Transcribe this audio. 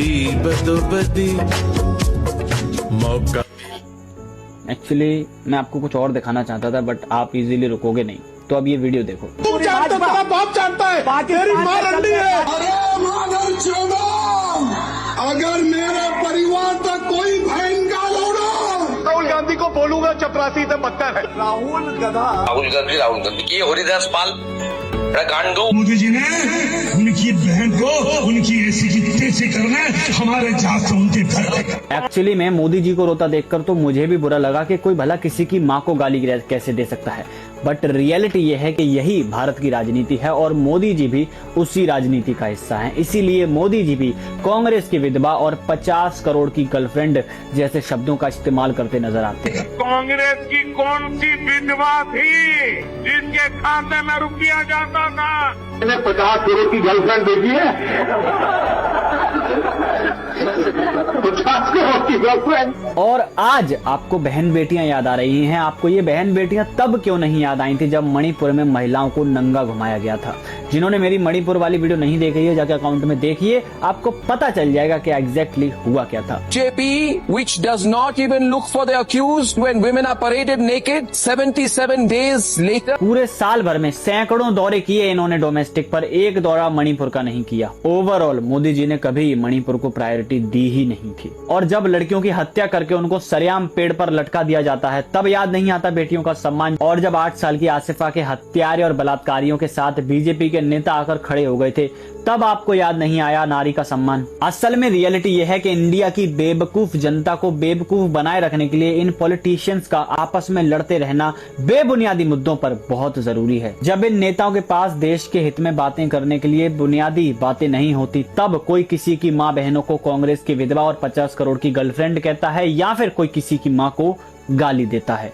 बदी बदोबदी मौका। एक्चुअली मैं आपको कुछ और दिखाना चाहता था, बट आप इजीली रुकोगे नहीं, तो अब ये वीडियो देखो। तुम जानते हो, तेरा बाप जानता है, तेरी माँ रंडी है। अरे माधर चौदह, अगर मेरे परिवार तक कोई बहन का लोड़ा, राहुल गांधी को बोलूंगा चपरासी से बदतर है। राहुल गांधी ये हरिदास पाल गांडू। मोदी जी ने उनकी बहन को उनकी ऐसी की तैसी करना हमारे जात से उनके घर। एक्चुअली मैं मोदी जी को रोता देखकर तो मुझे भी बुरा लगा कि कोई भला किसी की माँ को गाली कैसे दे सकता है, बट रियलिटी ये है कि यही भारत की राजनीति है और मोदी जी भी उसी राजनीति का हिस्सा हैं। इसीलिए मोदी जी भी कांग्रेस की विधवा और 50 करोड़ की गर्लफ्रेंड जैसे शब्दों का इस्तेमाल करते नजर आते हैं। कांग्रेस की कौन सी विधवा थी जिसके खाते में रुपया जाता था? 50 करोड़ की गर्लफ्रेंड देखी है? 50 करोड़ की गर्लफ्रेंड। और आज आपको बहन बेटियां याद आ रही हैं। आपको ये बहन बेटियां तब क्यों नहीं याद आई थी जब मणिपुर में महिलाओं को नंगा घुमाया गया था। जिन्होंने मेरी मणिपुर वाली वीडियो नहीं देखी है, जाकर अकाउंट में देखिए, आपको पता चल जाएगा कि एग्जैक्टली हुआ क्या था। JP, which does not even look for the accused when women are paraded naked 77 days later। पूरे साल भर में सैकड़ों दौरे किए इन्होंने डोमेस्टिक पर, एक दौरा मणिपुर का नहीं किया। ओवरऑल मोदी जी ने कभी मणिपुर को प्रायोरिटी दी ही नहीं थी। और जब लड़कियों की हत्या करके उनको सरेआम पेड़ पर लटका दिया जाता है तब याद नहीं आता बेटियों का सम्मान। और जब 8 साल की आसिफा के हत्यारे और बलात्कारियों के साथ बीजेपी के नेता आकर खड़े हो गए थे तब आपको याद नहीं आया नारी का सम्मान। असल में रियलिटी यह है कि इंडिया की बेवकूफ जनता को बेवकूफ बनाए रखने के लिए इन पॉलिटिशियंस का आपस में लड़ते रहना बेबुनियादी मुद्दों पर बहुत जरूरी है। जब इन नेताओं के पास देश के हित में बातें करने के लिए बुनियादी बातें नहीं होती तब कोई किसी की माँ बहनों को कांग्रेस की विधवा और 50 करोड़ की गर्लफ्रेंड कहता है या फिर कोई किसी की माँ को गाली देता है।